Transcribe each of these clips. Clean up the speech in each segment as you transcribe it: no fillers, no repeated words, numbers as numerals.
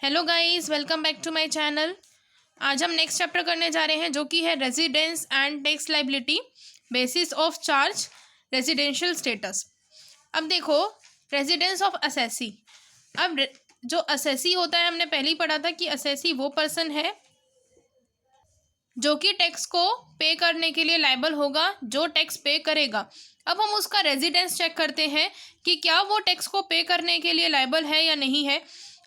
Hello guys, welcome back to my channel. आज हम next chapter करने जा रहे हैं जो कि है residence and tax liability, basis of charge, residential status. अब देखो, रेजिडेंस ऑफ असेसी। अब जो असेसी होता है, हमने पहले ही पढ़ा था कि असेसी वो पर्सन है जो कि टैक्स को पे करने के लिए लायबल होगा, जो टैक्स पे करेगा। अब हम उसका रेजिडेंस चेक करते हैं कि क्या वो टैक्स को पे करने के लिए लायबल है या नहीं है।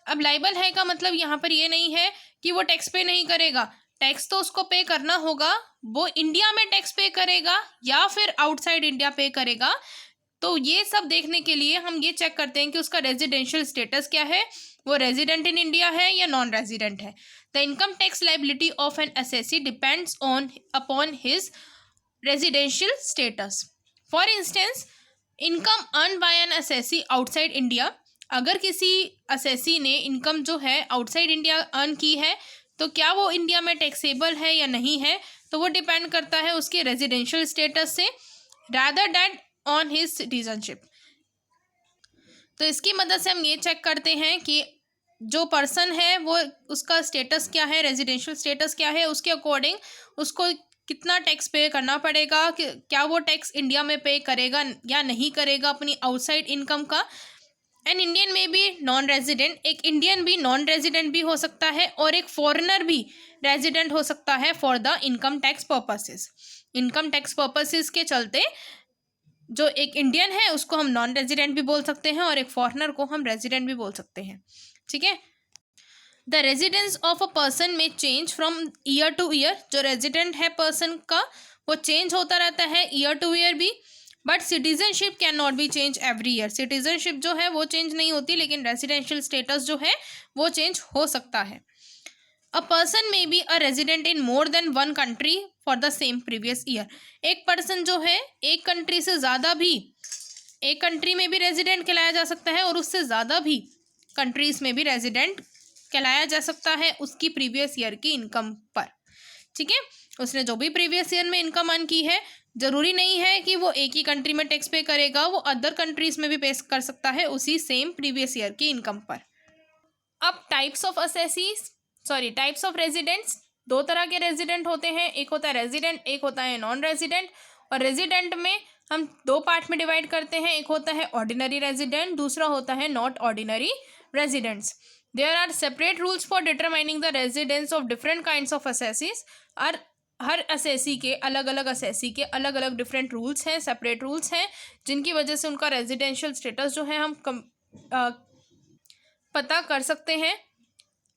अब लायबल है का मतलब यहाँ पर ये नहीं है कि वो टैक्स पे नहीं करेगा, टैक्स तो उसको पे करना होगा। वो इंडिया में टैक्स पे करेगा या फिर आउटसाइड इंडिया पे करेगा, तो ये सब देखने के लिए हम ये चेक करते हैं कि उसका रेजिडेंशियल स्टेटस क्या है, वो रेजिडेंट इन इंडिया है या नॉन रेजिडेंट है। The income tax liability of N assessee depends on upon his residential status. For instance, income earn by N assessee outside India. अगर किसी असेसी ने इनकम जो है आउटसाइड इंडिया अर्न की है, तो क्या वो इंडिया में टैक्सेबल है या नहीं है, तो वो डिपेंड करता है उसके रेजिडेंशियल स्टेटस से, rather than on his citizenship. तो इसकी मदद से हम ये चेक करते हैं कि जो पर्सन है वो उसका स्टेटस क्या है, रेजिडेंशियल स्टेटस क्या है, उसके अकॉर्डिंग उसको कितना टैक्स पे करना पड़ेगा, कि क्या वो टैक्स इंडिया में पे करेगा या नहीं करेगा अपनी आउटसाइड इनकम का। एन इंडियन में भी नॉन रेजिडेंट, एक इंडियन भी नॉन रेजिडेंट भी हो सकता है और एक फॉरेनर भी रेजिडेंट हो सकता है for the income tax purposes. Income tax purposes के चलते जो एक इंडियन है उसको हम नॉन रेजिडेंट भी बोल सकते हैं और एक फॉरेनर को हम रेजिडेंट भी बोल सकते हैं। ठीक है। The residence of a person में change from year to year. जो रेजिडेंट है पर्सन का वो चेंज होता रहता है ईयर टू ईयर भी, but citizenship can not be change every year. Citizenship जो है वो चेंज नहीं होती, लेकिन रेजिडेंशियल स्टेटस जो है वो चेंज हो सकता है। अ पर्सन में be a resident in more than one country for the same previous year. एक पर्सन जो है एक कंट्री से ज़्यादा भी, एक कंट्री में भी रेजिडेंट कहलाया जा सकता है और उससे ज़्यादा भी कंट्रीज में भी रेजिडेंट कहलाया जा सकता है उसकी प्रीवियस ईयर की इनकम पर। ठीक है। उसने जो भी प्रीवियस ईयर में इनकम अर्न की है, जरूरी नहीं है कि वो एक ही कंट्री में टैक्स पे करेगा, वो अदर कंट्रीज में भी पे कर सकता है उसी सेम प्रीवियस ईयर की इनकम पर। अब types of assessees, types of residents. दो तरह के रेजिडेंट होते हैं, एक होता है रेजिडेंट, एक होता है नॉन रेजिडेंट। और रेजिडेंट में हम दो पार्ट में डिवाइड करते हैं, एक होता है ऑर्डिनरी रेजिडेंट, दूसरा होता है not ordinary residents. There are separate rules for determining the residence of different kinds of assessees. और हर असेसी के अलग अलग डिफरेंट रूल्स हैं, सेपरेट रूल्स हैं, जिनकी वजह से उनका रेजिडेंशियल स्टेटस जो है हम पता कर सकते हैं।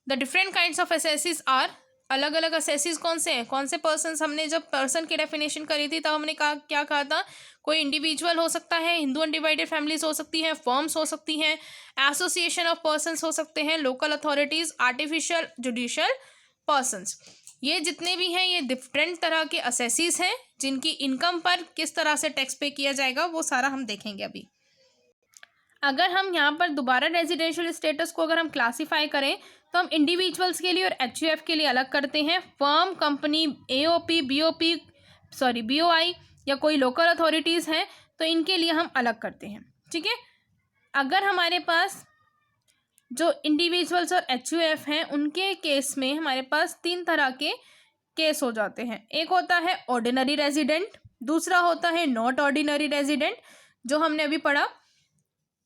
The different kinds of assessees are, अलग अलग असेसीज कौन से हैं, कौन से पर्सन्स। हमने जब पर्सन की डेफिनेशन करी थी तब हमने क्या कहा था, कोई इंडिविजुअल हो सकता है, हिंदू अनडिवाइडेड फैमिलीज हो सकती हैं, फर्म्स हो सकती हैं, एसोसिएशन ऑफ पर्सन्स हो सकते हैं, local authorities, artificial judicial persons. ये जितने भी हैं ये डिफरेंट तरह के असेसीज हैं, जिनकी इनकम पर किस तरह से टैक्स पे किया जाएगा वो सारा हम देखेंगे अभी। अगर हम यहाँ पर दोबारा रेजिडेंशियल स्टेटस को अगर हम क्लासीफाई करें तो हम इंडिविजुअल्स के लिए और एचयूएफ के लिए अलग करते हैं। फर्म, कंपनी, एओपी, बीओआई या कोई लोकल अथॉरिटीज़ हैं तो इनके लिए हम अलग करते हैं। ठीक है। अगर हमारे पास जो इंडिविजुअल्स और एचयूएफ हैं उनके केस में हमारे पास तीन तरह के केस हो जाते हैं। एक होता है ऑर्डिनरी रेजिडेंट, दूसरा होता है नॉट ऑर्डिनरी रेजिडेंट, जो हमने अभी पढ़ा।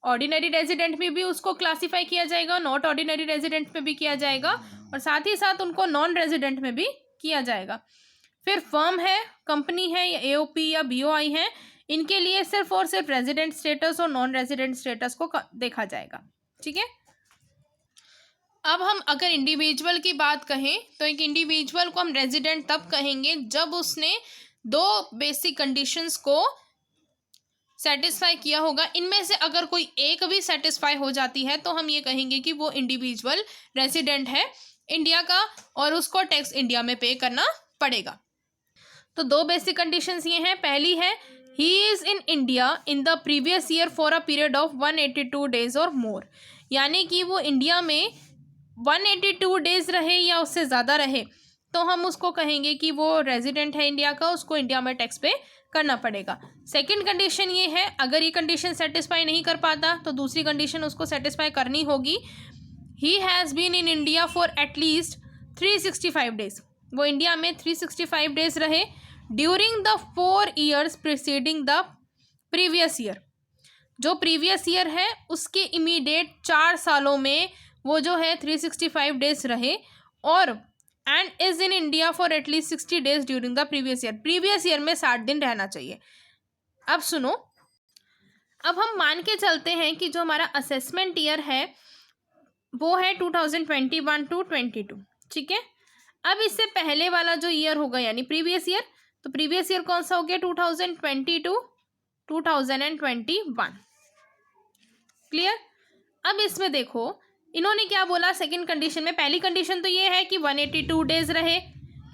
ऑर्डिनरी रेजिडेंट में भी उसको क्लासीफाई किया जाएगा, नॉट ऑर्डिनरी रेजिडेंट में भी किया जाएगा, और साथ ही साथ उनको नॉन रेजिडेंट में भी किया जाएगा। फिर फर्म है, कंपनी है, या एओपी या बीओआई है, इनके लिए सिर्फ और सिर्फ रेजिडेंट स्टेटस और नॉन रेजिडेंट स्टेटस को देखा जाएगा। ठीक है। अब हम अगर इंडिविजुअल की बात कहें तो एक इंडिविजुअल को हम रेजिडेंट तब कहेंगे जब उसने दो बेसिक कंडीशंस को सेटिस्फाई किया होगा। इनमें से अगर कोई एक भी सेटिस्फाई हो जाती है तो हम ये कहेंगे कि वो इंडिविजुअल रेजिडेंट है इंडिया का और उसको टैक्स इंडिया में पे करना पड़ेगा। तो दो बेसिक कंडीशंस ये हैं। पहली है, he is in India in the previous year for a period of 182 days और मोर। यानी कि वो इंडिया में 182 डेज रहे या उससे ज़्यादा रहे तो हम उसको कहेंगे कि वो रेजिडेंट है इंडिया का, उसको इंडिया में टैक्स पे करना पड़ेगा। सेकंड कंडीशन ये है, अगर ये कंडीशन सेटिस्फाई नहीं कर पाता तो दूसरी कंडीशन उसको सेटिस्फाई करनी होगी। He has been in India for at least 365 days, वो इंडिया में 365 डेज रहे during the 4 years preceding the previous year, जो प्रीवियस ईयर है उसके इमीडिएट 4 सालों में वो जो है 365 डेज रहे, और and is in India for at least 60 days during the previous year, previous year में 60 दिन रहना चाहिए। अब सुनो, अब हम मान के चलते हैं कि जो हमारा असेसमेंट ईयर है वो है 2021 to 22, ठीक है। अब इससे पहले वाला जो ईयर होगा यानी प्रीवियस ईयर, तो प्रीवियस ईयर कौन सा हो गया 2020 to 2021, क्लियर। अब इसमें देखो इन्होंने क्या बोला सेकंड कंडीशन में, पहली कंडीशन तो ये है कि 182 डेज रहे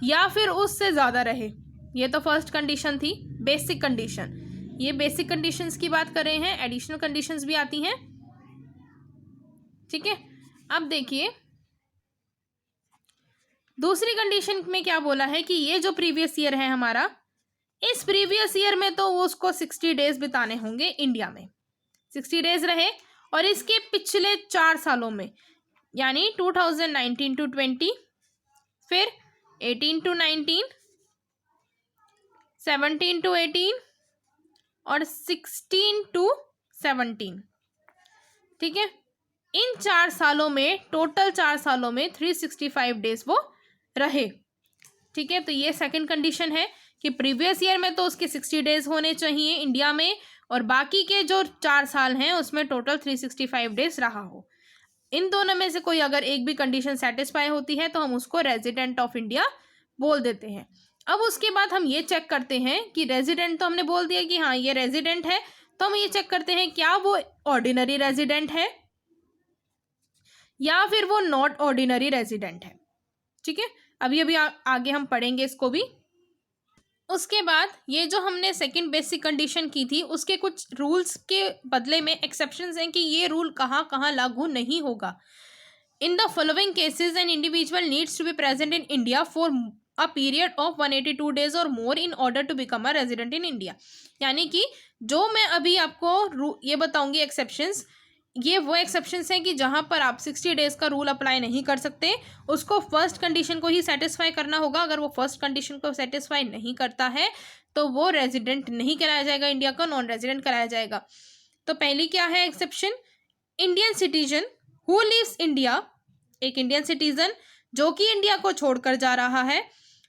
या फिर उससे ज़्यादा रहे, ये तो फर्स्ट कंडीशन थी, बेसिक कंडीशन। ये बेसिक कंडीशंस की बात कर रहे हैं, एडिशनल कंडीशंस भी आती हैं, ठीक है। अब देखिए दूसरी कंडीशन में क्या बोला है कि ये जो प्रीवियस ईयर है हमारा, इस प्रीवियस ईयर में तो उसको 60 डेज बिताने होंगे इंडिया में, 60 डेज रहे, और इसके पिछले 4 सालों में यानी 2019 to 20, फिर 18 to 19, 17 to 18 और 16 to 17, ठीक है। इन 4 सालों में, टोटल 4 सालों में 365 डेज वो रहे, ठीक है। तो ये सेकंड कंडीशन है कि प्रीवियस ईयर में तो उसके 60 डेज होने चाहिए इंडिया में, और बाकी के जो 4 साल हैं उसमें टोटल 365 डेज रहा हो। इन दोनों में से कोई अगर एक भी कंडीशन सेटिस्फाई होती है तो हम उसको रेजिडेंट ऑफ इंडिया बोल देते हैं। अब उसके बाद हम ये चेक करते हैं कि रेजिडेंट तो हमने बोल दिया कि हाँ ये रेजिडेंट है, तो हम ये चेक करते हैं क्या वो ऑर्डिनरी रेजिडेंट है या फिर वो नॉट ऑर्डिनरी रेजिडेंट है, ठीक है। अभी आगे हम पढ़ेंगे इसको भी। उसके बाद ये जो हमने सेकंड बेसिक कंडीशन की थी उसके कुछ रूल्स के बदले में एक्सेप्शंस हैं कि ये रूल कहाँ कहाँ लागू नहीं होगा। In the following cases an individual needs to be present in India for a period of 182 days और more in order to become a resident in India, यानी कि जो मैं अभी आपको ये बताऊंगी एक्सेप्शंस, ये वो एक्सेप्शंस हैं कि जहाँ पर आप 60 डेज का रूल अप्लाई नहीं कर सकते, उसको फर्स्ट कंडीशन को ही सेटिस्फाई करना होगा। अगर वो फर्स्ट कंडीशन को सेटिस्फाई नहीं करता है तो वो रेजिडेंट नहीं कराया जाएगा इंडिया का, नॉन रेजिडेंट कराया जाएगा। तो पहली क्या है exception, Indian citizen who lives India, एक इंडियन सिटीजन जो कि इंडिया को छोड़कर जा रहा है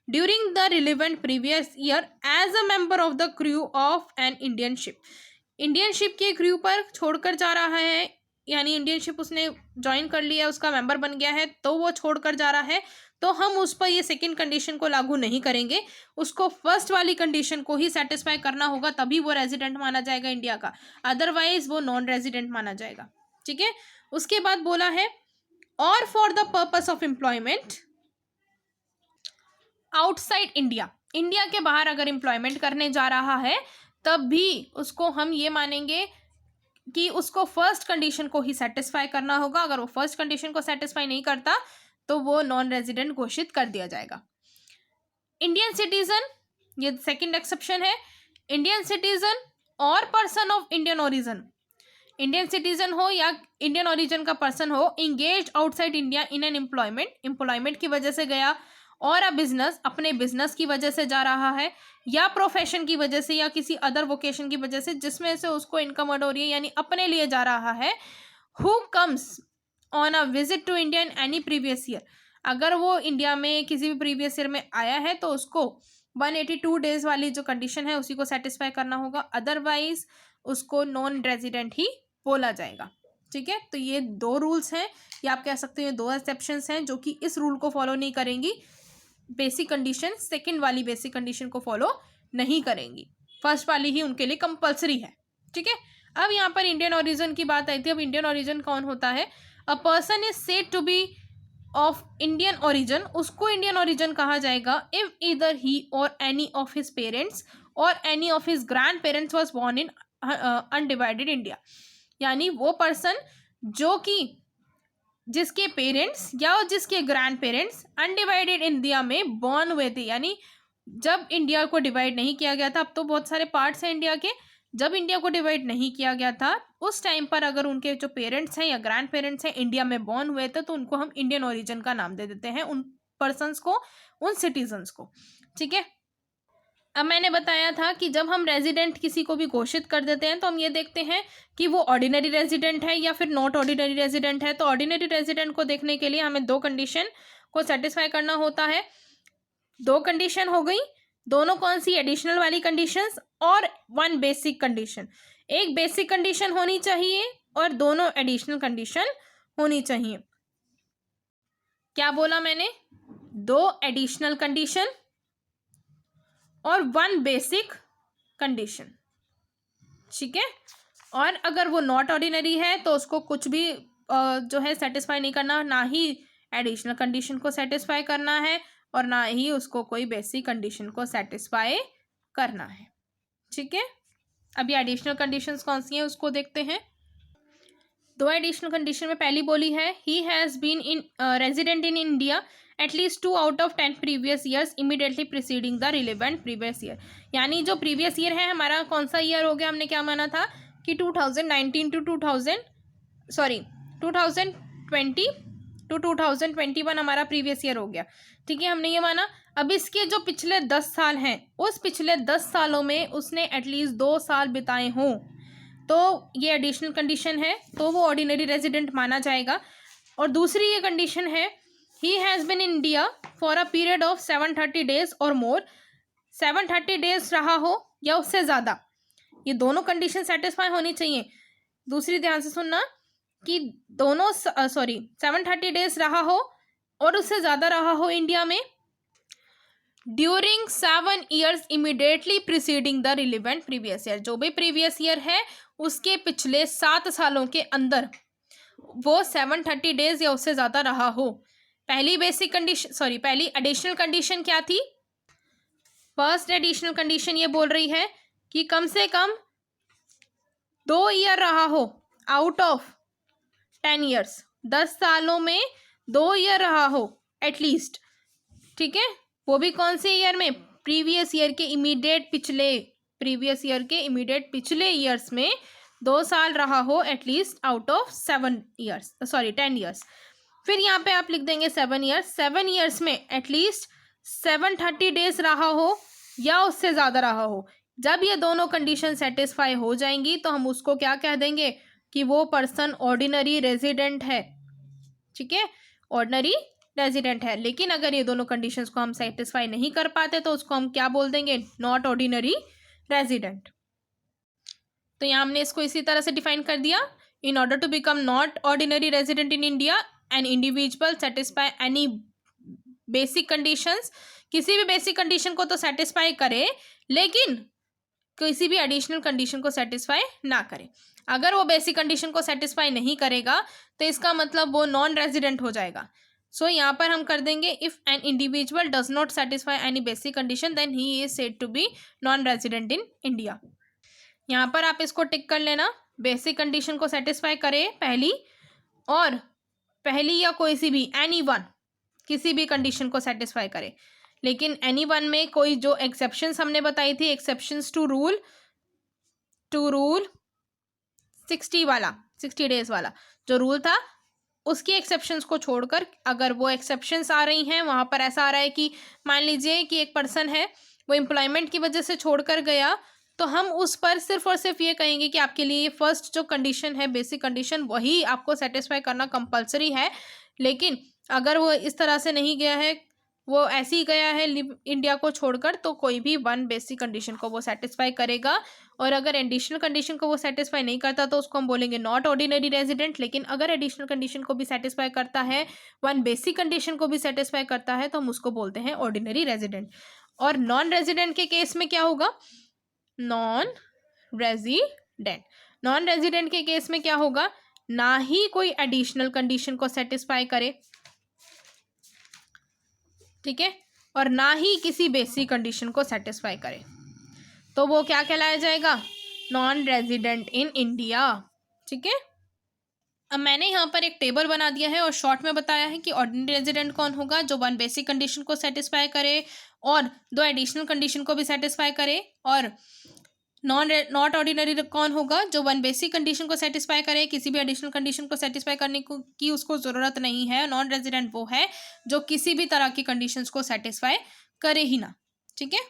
during the relevant previous year as a member of the crew of an Indian ship, Indian ship के क्रू पर छोड़कर जा रहा है, यानी इंडियन शिप उसने ज्वाइन कर लिया, उसका मेंबर बन गया है, तो वो छोड़कर जा रहा है, तो हम उस पर ये सेकंड कंडीशन को लागू नहीं करेंगे, उसको फर्स्ट वाली कंडीशन को ही सेटिस्फाई करना होगा, तभी वो रेजिडेंट माना जाएगा इंडिया का, अदरवाइज वो नॉन रेजिडेंट माना जाएगा, ठीक है। उसके बाद बोला है और for the purpose of employment outside India, India के बाहर अगर एम्प्लॉयमेंट करने जा रहा है तब भी उसको हम ये मानेंगे कि उसको फर्स्ट कंडीशन को ही सेटिस्फाई करना होगा। अगर वो फर्स्ट कंडीशन को सेटिस्फाई नहीं करता तो वो नॉन रेजिडेंट घोषित कर दिया जाएगा। इंडियन सिटीजन, ये सेकंड एक्सेप्शन है, इंडियन सिटीजन और person of Indian origin, Indian citizen हो या इंडियन ओरिजिन का पर्सन हो, engage outside India in an employment, employment की वजह से गया, और अ बिजनेस, अपने बिजनेस की वजह से जा रहा है, या प्रोफेशन की वजह से या किसी अदर वोकेशन की वजह से जिसमें से उसको इनकम अर्न हो रही है, यानी अपने लिए जा रहा है, who comes on a visit to India in any previous year, अगर वो इंडिया में किसी भी प्रीवियस ईयर में आया है तो उसको 182 डेज वाली जो कंडीशन है उसी को सेटिस्फाई करना होगा, अदरवाइज उसको नॉन रेजिडेंट ही बोला जाएगा, ठीक है। तो ये 2 रूल्स हैं, या आप कह सकते हो 2 एक्सेप्शंस हैं जो कि इस रूल को फॉलो नहीं करेंगी, बेसिक कंडीशन सेकंड वाली बेसिक कंडीशन को फॉलो नहीं करेंगी, फर्स्ट वाली ही उनके लिए कंपलसरी है, ठीक है। अब यहाँ पर इंडियन ओरिजिन की बात आई थी। अब इंडियन ओरिजिन कौन होता है, a person is said to be of Indian origin, उसको इंडियन ओरिजिन कहा जाएगा if either he or any of his parents or any of his grand parents was born in undivided India, यानी वो person जो कि जिसके parents या जिसके ग्रैंड पेरेंट्स अनडिवाइडेड इंडिया में बॉर्न हुए थे, यानी जब इंडिया को डिवाइड नहीं किया गया था, अब तो बहुत सारे पार्ट्स हैं इंडिया के, जब इंडिया को डिवाइड नहीं किया गया था उस टाइम पर अगर उनके जो पेरेंट्स हैं या ग्रैंड पेरेंट्स हैं इंडिया में बॉर्न हुए थे तो उनको हम इंडियन ओरिजिन का नाम दे देते हैं, उन पर्सन्स को, उन सिटीजन्स को। ठीक है, अब मैंने बताया था कि जब हम रेजिडेंट किसी को भी घोषित कर देते हैं तो हम ये देखते हैं कि वो ऑर्डिनरी रेजिडेंट है या फिर नॉट ऑर्डिनरी रेजिडेंट है। तो ऑर्डिनरी रेजिडेंट को देखने के लिए हमें दो कंडीशन को सेटिस्फाई करना होता है। दो कंडीशन हो गई, दोनों कौन सी? एडिशनल वाली कंडीशंस और वन बेसिक कंडीशन। एक बेसिक कंडीशन होनी चाहिए और दोनों एडिशनल कंडीशन होनी चाहिए। क्या बोला मैंने? दो एडिशनल कंडीशन और वन बेसिक कंडीशन। ठीक है, और अगर वो नॉट ऑर्डिनरी है तो उसको कुछ भी जो है सेटिस्फाई नहीं करना, ना ही एडिशनल कंडीशन को सेटिस्फाई करना है और ना ही उसको कोई बेसिक कंडीशन को सेटिस्फाई करना है। ठीक है, अभी एडिशनल कंडीशंस कौन सी हैं उसको देखते हैं। दो एडिशनल कंडीशन में पहली बोली है he has been in resident in India at least 2 out of 10 previous years immediately preceding the relevant previous year. यानी जो प्रीवियस ईयर है हमारा कौन सा ईयर हो गया? हमने क्या माना था कि 2019 टू 2020 टू 2021 हमारा प्रीवियस ईयर हो गया। ठीक है, हमने ये माना। अब इसके जो पिछले 10 साल हैं उस पिछले 10 सालों में उसने एटलीस्ट 2 साल बिताए हों तो ये एडिशनल कंडीशन है, तो वो ऑर्डिनरी रेजिडेंट माना जाएगा। और दूसरी ये कंडीशन है he has been in India for a period of 730 days और मोर, 730 डेज रहा हो या उससे ज़्यादा। ये दोनों कंडीशन सेटिस्फाई होनी चाहिए। दूसरी ध्यान से सुनना कि दोनों 730 डेज रहा हो और उससे ज़्यादा रहा हो इंडिया में during 7 years immediately preceding the relevant previous year. जो भी प्रीवियस ईयर है उसके पिछले 7 सालों के अंदर वो 730 डेज या उससे ज़्यादा रहा हो। पहली बेसिक कंडीशन पहली एडिशनल कंडीशन क्या थी? फर्स्ट एडिशनल कंडीशन ये बोल रही है कि कम से कम 2 ईयर रहा हो आउट ऑफ 10 ईयर्स, 10 सालों में 2 ईयर रहा हो एटलीस्ट। ठीक है, वो भी कौन से ईयर में? प्रीवियस ईयर के इमीडिएट पिछले ईयर्स में 2 साल रहा हो एटलीस्ट आउट ऑफ 10 ईयर्स। फिर यहाँ पे आप लिख देंगे 7 ईयर्स। 7 ईयर्स में एटलीस्ट 730 डेज रहा हो या उससे ज़्यादा रहा हो। जब ये दोनों कंडीशन सेटिस्फाई हो जाएंगी तो हम उसको क्या कह देंगे कि वो पर्सन ऑर्डिनरी रेजिडेंट है। ठीक है, ऑर्डिनरी रेजिडेंट है। लेकिन अगर ये दोनों कंडीशंस को हम सेटिस्फाई नहीं कर पाते तो उसको हम क्या बोल देंगे? Not ordinary resident. तो यहाँ हमने इसको इसी तरह से डिफाइन कर दिया। In order to become not ordinary resident in India an individual satisfy any basic conditions. किसी भी बेसिक कंडीशन को तो सेटिस्फाई करे लेकिन किसी भी एडिशनल कंडीशन को सेटिस्फाई ना करे। अगर वो बेसिक कंडीशन को सेटिस्फाई नहीं करेगा तो इसका मतलब वो नॉन रेजिडेंट हो जाएगा। सो यहाँ पर हम कर देंगे if an individual does not satisfy any basic condition then he is said to be non resident in India. यहाँ पर आप इसको टिक कर लेना, बेसिक कंडीशन को सेटिस्फाई करे पहली, और पहली या कोई सी भी एनी वन किसी भी कंडीशन को सेटिस्फाई करे। लेकिन एनी वन में कोई जो एक्सेप्शंस हमने बताई थी, एक्सेप्शंस टू रूल 60 डेज वाला जो रूल था उसकी एक्सेप्शंस को छोड़कर अगर वो एक्सेप्शंस आ रही हैं, वहाँ पर ऐसा आ रहा है कि मान लीजिए कि एक पर्सन है वो एम्प्लॉयमेंट की वजह से छोड़कर गया, तो हम उस पर सिर्फ और सिर्फ ये कहेंगे कि आपके लिए फर्स्ट जो कंडीशन है बेसिक कंडीशन वही आपको सेटिस्फाई करना कंपलसरी है। लेकिन अगर वो इस तरह से नहीं गया है, वो ऐसे ही गया है इंडिया को छोड़कर, तो कोई भी वन बेसिक कंडीशन को वो सेटिस्फाई करेगा। और अगर एडिशनल कंडीशन को वो सेटिस्फाई नहीं करता तो उसको हम बोलेंगे नॉट ऑर्डिनरी रेजिडेंट। लेकिन अगर एडिशनल कंडीशन को भी सेटिस्फाई करता है, वन बेसिक कंडीशन को भी सेटिस्फाई करता है, तो हम उसको बोलते हैं ऑर्डिनरी रेजिडेंट। और नॉन रेजिडेंट के केस में क्या होगा? नॉन रेजिडेंट के केस में क्या होगा? ना ही कोई एडिशनल कंडीशन को सेटिस्फाई करे, ठीक है, और ना ही किसी बेसिक कंडीशन को सेटिस्फाई करे, तो वो क्या कहलाया जाएगा? Non resident in India. ठीक है, अब मैंने यहाँ पर एक टेबल बना दिया है और शॉर्ट में बताया है कि ऑर्डिनरी रेजिडेंट कौन होगा? जो वन बेसिक कंडीशन को सेटिस्फाई करे और 2 एडिशनल कंडीशन को भी सेटिस्फाई करे, और नॉट ऑर्डिनरी कौन होगा? जो वन बेसिक कंडीशन को सेटिस्फाई करे, किसी भी एडिशनल कंडीशन को सेटिस्फाई करने को की उसको ज़रूरत नहीं है। नॉन रेजिडेंट वो है जो किसी भी तरह की कंडीशंस को सेटिस्फाई करे ही ना। ठीक है,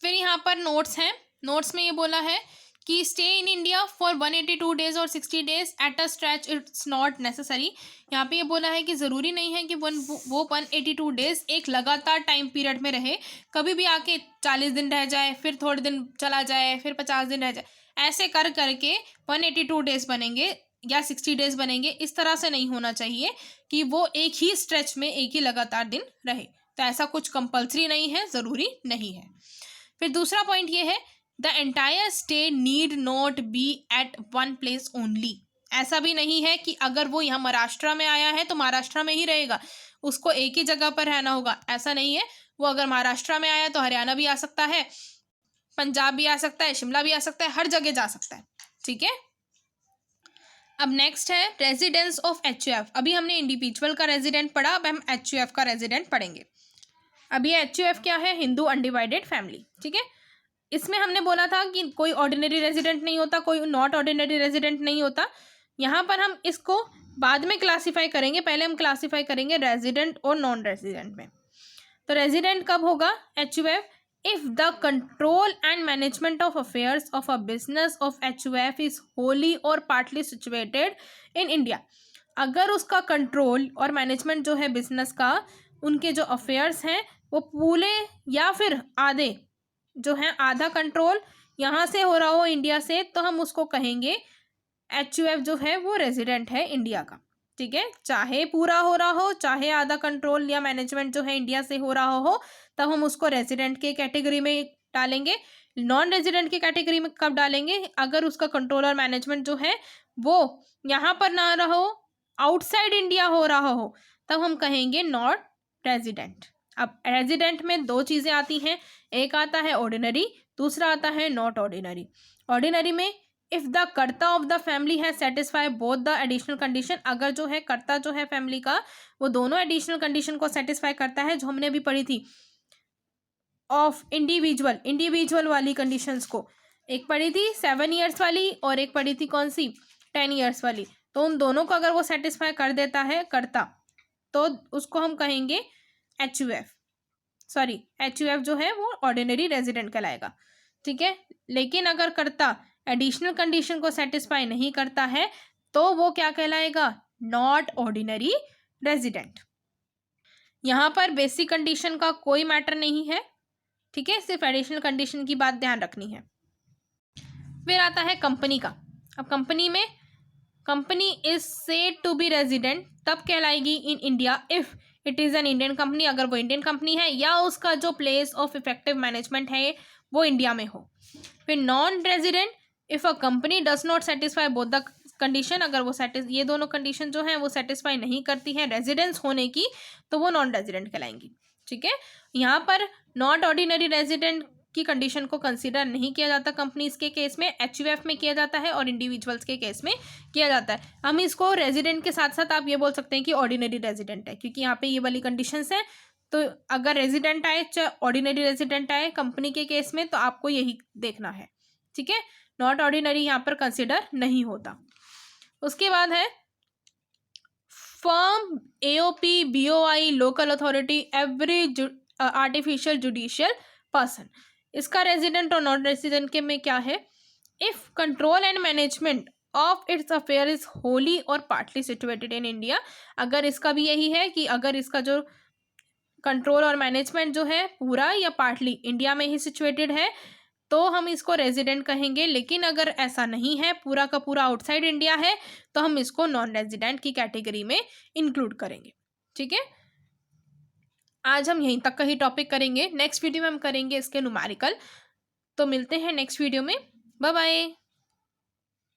फिर यहाँ पर नोट्स हैं। नोट्स में ये बोला है कि stay in India for 182 days और 60 days at a stretch it's not necessary. यहाँ पे ये बोला है कि ज़रूरी नहीं है कि वो 182 डेज एक लगातार टाइम पीरियड में रहे। कभी भी आके 40 दिन रह जाए, फिर थोड़े दिन चला जाए, फिर 50 दिन रह जाए, ऐसे कर करके 182 डेज बनेंगे या 60 डेज बनेंगे। इस तरह से नहीं होना चाहिए कि वो एक ही स्ट्रेच में एक ही लगातार दिन रहे। तो ऐसा कुछ कंपल्सरी नहीं है, ज़रूरी नहीं है। फिर दूसरा पॉइंट ये है, the entire stay need not be at one place only. ऐसा भी नहीं है कि अगर वो यहाँ महाराष्ट्र में आया है तो महाराष्ट्र में ही रहेगा, उसको एक ही जगह पर रहना होगा, ऐसा नहीं है। वो अगर महाराष्ट्र में आया तो हरियाणा भी आ सकता है, पंजाब भी आ सकता है, शिमला भी आ सकता है, हर जगह जा सकता है। ठीक है, अब नेक्स्ट है रेजिडेंस ऑफ HUF। अभी हमने इंडिविजुअल का रेजिडेंट पढ़ा, अब हम HUF का रेजिडेंट पढ़ेंगे। अब ये HUF क्या है? Hindu undivided family. ठीक है, इसमें हमने बोला था कि कोई ऑर्डिनरी रेजिडेंट नहीं होता, कोई नॉट ऑर्डिनरी रेजिडेंट नहीं होता। यहाँ पर हम इसको बाद में क्लासीफाई करेंगे, पहले हम क्लासीफाई करेंगे रेजिडेंट और नॉन रेजिडेंट में। तो रेजिडेंट कब होगा HUF? If the control and management of affairs of a business of HUF is Holi और पार्टली सिचुएटेड इन इंडिया। अगर उसका कंट्रोल और मैनेजमेंट जो है बिजनेस का, उनके जो अफेयर्स हैं वो पूरे या फिर आधे जो है, आधा कंट्रोल यहाँ से हो रहा हो इंडिया से, तो हम उसको कहेंगे HUF जो है वो रेजिडेंट है इंडिया का। ठीक है, चाहे पूरा हो रहा हो, चाहे आधा कंट्रोल या मैनेजमेंट जो है इंडिया से हो रहा हो, तब हम उसको रेजिडेंट के कैटेगरी में डालेंगे। नॉन रेजिडेंट की कैटेगरी में कब डालेंगे? अगर उसका कंट्रोल और मैनेजमेंट जो है वो यहाँ पर ना रहो, आउटसाइड इंडिया हो रहा हो, तब हम कहेंगे नॉट रेजिडेंट। अब रेजिडेंट में दो चीज़ें आती हैं, एक आता है ऑर्डिनरी, दूसरा आता है नॉट ऑर्डिनरी। ऑर्डिनरी में इफ़ द कर्ता ऑफ द फैमिली है satisfy both the additional condition. अगर जो है कर्ता जो है फैमिली का, वो दोनों एडिशनल कंडीशन को सेटिस्फाई करता है, जो हमने अभी पढ़ी थी ऑफ इंडिविजुअल वाली कंडीशंस को। एक पढ़ी थी 7 ईयर्स वाली और एक पढ़ी थी कौन सी? 10 ईयर्स वाली। तो उन दोनों को अगर वो सेटिस्फाई कर देता है कर्ता, तो उसको हम कहेंगे HUF जो है वो ऑर्डिनरी रेजिडेंट कहलाएगा। ठीक है, लेकिन अगर कर्ता एडिशनल कंडीशन को सेटिस्फाई नहीं करता है तो वो क्या कहलाएगा? Not ordinary resident. यहाँ पर बेसिक कंडीशन का कोई मैटर नहीं है। ठीक है, सिर्फ एडिशनल कंडीशन की बात ध्यान रखनी है। फिर आता है कंपनी का। अब कंपनी में company is said to be resident तब कहलाएगी in India if it is an Indian company, अगर वो इंडियन कंपनी है या उसका जो प्लेस ऑफ इफेक्टिव मैनेजमेंट है वो इंडिया में हो। फिर non resident if a company does not satisfy both the condition, अगर वो ये दोनों कंडीशन जो हैं वो सेटिस्फाई नहीं करती हैं रेजिडेंस होने की, तो वो नॉन रेजिडेंट कहलाएंगी। ठीक है, यहाँ पर नॉट ऑर्डिनरी रेजिडेंट की कंडीशन को कंसीडर नहीं किया जाता कंपनीज के केस में, HUF में किया जाता है और इंडिविजुअल्स के केस में किया जाता है। हम इसको रेजिडेंट के साथ साथ आप ये बोल सकते हैं कि ऑर्डिनरी रेजिडेंट है, क्योंकि यहाँ पे ये वाली कंडीशंस हैं। तो अगर रेजिडेंट आए चाहे ऑर्डिनरी रेजिडेंट आए कंपनी के केस में, तो आपको यही देखना है। ठीक है, नॉट ऑर्डिनरी यहाँ पर कंसिडर नहीं होता। उसके बाद है firm, AOP, BOI, local authority, every artificial judicial person. इसका रेजिडेंट और नॉन रेजिडेंट के में क्या है? If control and management of its affair is Holi और पार्टली सिचुएटेड इन इंडिया। अगर इसका भी यही है कि अगर इसका जो कंट्रोल और मैनेजमेंट जो है पूरा या पार्टली इंडिया में ही सिचुएटेड है, तो हम इसको रेजिडेंट कहेंगे। लेकिन अगर ऐसा नहीं है, पूरा का पूरा आउटसाइड इंडिया है, तो हम इसको नॉन रेजिडेंट की कैटेगरी में इंक्लूड करेंगे। ठीक है, आज हम यहीं तक का ही टॉपिक करेंगे। नेक्स्ट वीडियो में हम करेंगे इसके न्यूमेरिकल। तो मिलते हैं नेक्स्ट वीडियो में। Bye bye.